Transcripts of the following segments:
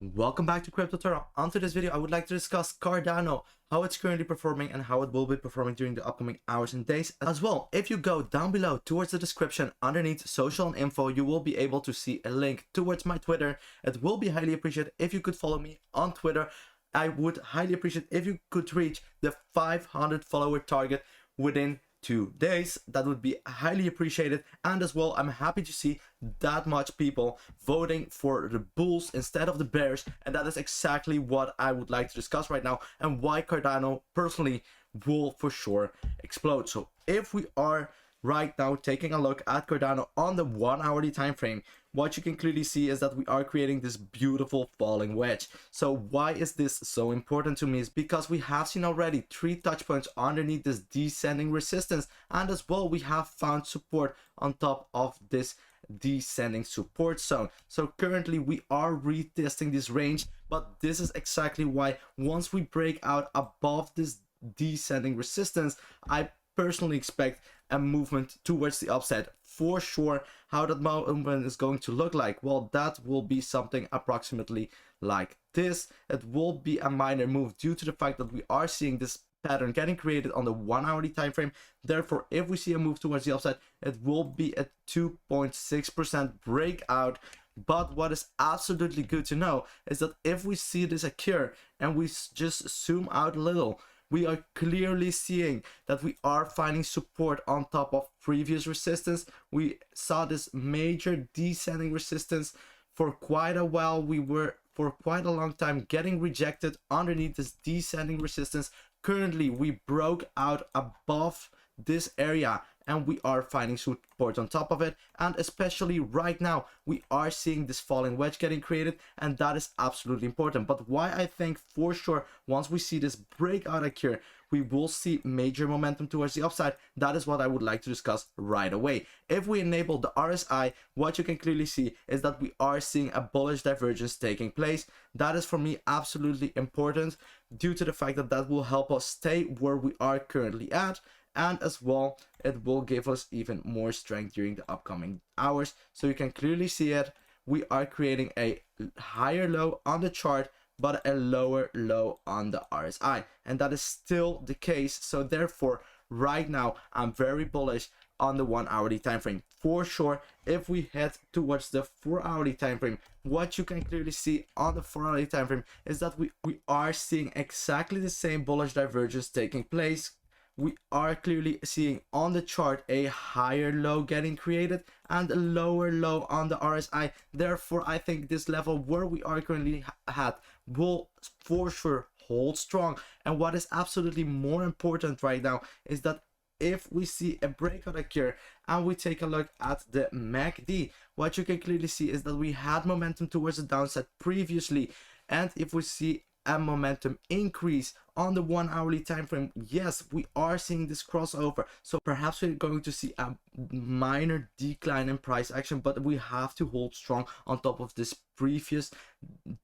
Welcome back to Crypto Terra. Onto this video, I would like to discuss Cardano, how it's currently performing and how it will be performing during the upcoming hours and days. As well, if you go down below towards the description underneath social and info, you will be able to see a link towards my Twitter. It will be highly appreciated if you could follow me on Twitter. I would highly appreciate if you could reach the 500 follower target within 2 days. That would be highly appreciated. And as well, I'm happy to see that much people voting for the bulls instead of the bears, and that is exactly what I would like to discuss right now, and why Cardano personally will for sure explode. So if we are right now taking a look at Cardano on the 1 hourly time frame, what you can clearly see is that we are creating this beautiful falling wedge. So why is this so important to me? Is because we have seen already 3 touch points underneath this descending resistance, and as well we have found support on top of this descending support zone. So currently we are retesting this range, but this is exactly why once we break out above this descending resistance, I personally expect a movement towards the upside. For sure, how that movement is going to look like, well, that will be something approximately like this. It will be a minor move due to the fact that we are seeing this pattern getting created on the 1 hourly time frame. Therefore, if we see a move towards the upside, it will be a 2.6% breakout. But what is absolutely good to know is that if we see this occur and we just zoom out a little, we are clearly seeing that we are finding support on top of previous resistance. We saw this major descending resistance for quite a while. We were for quite a long time getting rejected underneath this descending resistance. Currently, we broke out above this area and we are finding support on top of it, and especially right now we are seeing this falling wedge getting created, and that is absolutely important. But why I think for sure once we see this breakout occur, we will see major momentum towards the upside, that is what I would like to discuss right away. If we enable the RSI, what you can clearly see is that we are seeing a bullish divergence taking place. That is for me absolutely important due to the fact that that will help us stay where we are currently at, and as well it will give us even more strength during the upcoming hours. So you can clearly see it, we are creating a higher low on the chart but a lower low on the RSI, and that is still the case. So therefore right now I'm very bullish on the 1 hourly time frame. For sure, if we head towards the 4 hourly time frame, what you can clearly see on the 4 hourly time frame is that we are seeing exactly the same bullish divergence taking place. We are clearly seeing on the chart a higher low getting created and a lower low on the RSI. Therefore, I think this level where we are currently at will for sure hold strong. And what is absolutely more important right now is that if we see a breakout occur and we take a look at the MACD, what you can clearly see is that we had momentum towards the downside previously, and if we see a momentum increase on the 1 hourly time frame, yes, we are seeing this crossover. So perhaps we're going to see a minor decline in price action, but we have to hold strong on top of this previous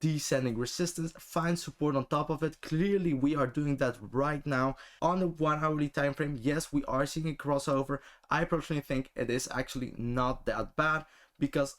descending resistance, find support on top of it. Clearly we are doing that right now on the 1 hourly time frame. Yes, we are seeing a crossover. I personally think it is actually not that bad, because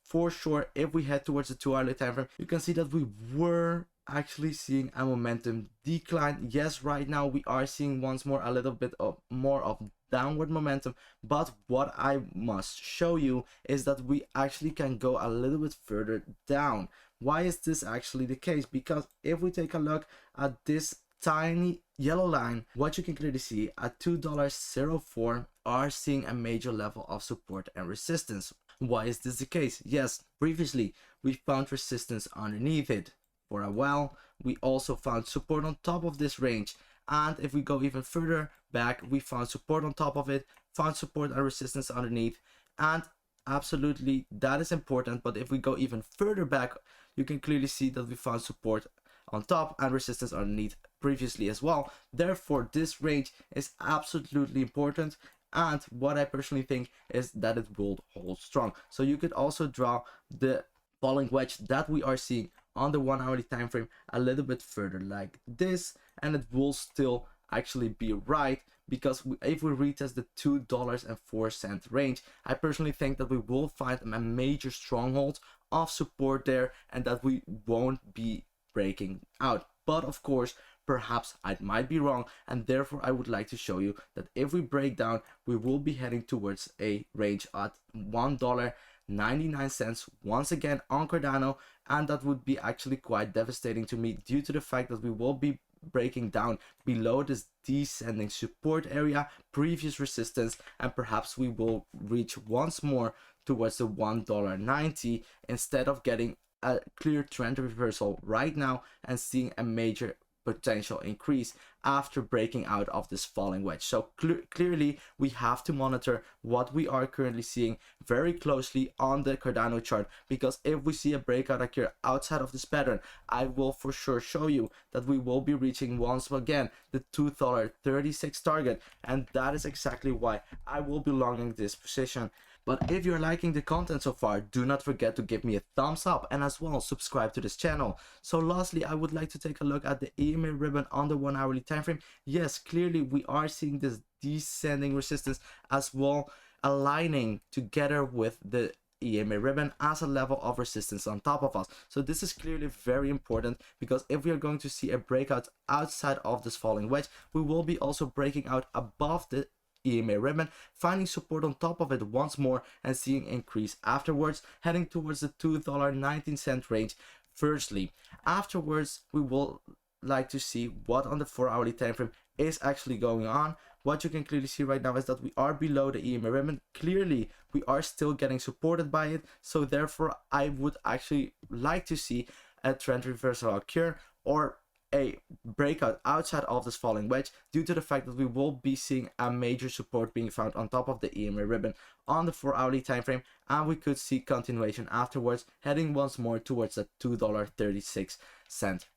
for sure if we head towards the 2 hourly time frame, you can see that we were actually seeing a momentum decline. Yes, right now we are seeing once more a little bit of more of downward momentum, but what I must show you is that we actually can go a little bit further down. Why is this actually the case? Because if we take a look at this tiny yellow line, what you can clearly see at $2.04 are seeing a major level of support and resistance. Why is this the case? Yes, previously we found resistance underneath it. For a while, we also found support on top of this range, and if we go even further back, we found support on top of it, found support and resistance underneath, and absolutely that is important. But if we go even further back, you can clearly see that we found support on top and resistance underneath previously as well. Therefore, this range is absolutely important, and what I personally think is that it will hold strong. So you could also draw the falling wedge that we are seeing on the 1 hourly time frame a little bit further like this, and it will still actually be right, because if we retest the $2.04 range, I personally think that we will find a major stronghold of support there and that we won't be breaking out. But of course, perhaps I might be wrong, and therefore I would like to show you that if we break down, we will be heading towards a range at $1.99 once again on Cardano, and that would be actually quite devastating to me due to the fact that we will be breaking down below this descending support area, previous resistance, and perhaps we will reach once more towards the $1.90 instead of getting a clear trend reversal right now and seeing a major potential increase after breaking out of this falling wedge. So clearly we have to monitor what we are currently seeing very closely on the Cardano chart, because if we see a breakout occur outside of this pattern, I will for sure show you that we will be reaching once again the $2.36 target, and that is exactly why I will be longing this position. But if you're liking the content so far, do not forget to give me a thumbs up and as well subscribe to this channel. So lastly, I would like to take a look at the EMA ribbon on the 1 hourly time frame. Yes, clearly we are seeing this descending resistance as well, aligning together with the EMA ribbon as a level of resistance on top of us. So this is clearly very important, because if we are going to see a breakout outside of this falling wedge, we will be also breaking out above the EMA ribbon, finding support on top of it once more and seeing increase afterwards, heading towards the $2.19 range firstly. Afterwards, we will like to see what on the 4 hourly time frame is actually going on. What you can clearly see right now is that we are below the EMA ribbon. Clearly we are still getting supported by it, so therefore I would actually like to see a trend reversal occur or a breakout outside of this falling wedge, due to the fact that we will be seeing a major support being found on top of the EMA ribbon on the 4 hourly time frame, and we could see continuation afterwards, heading once more towards the $2.36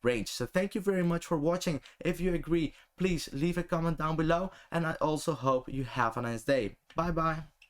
range. So thank you very much for watching. If you agree, please leave a comment down below, and I also hope you have a nice day. Bye bye.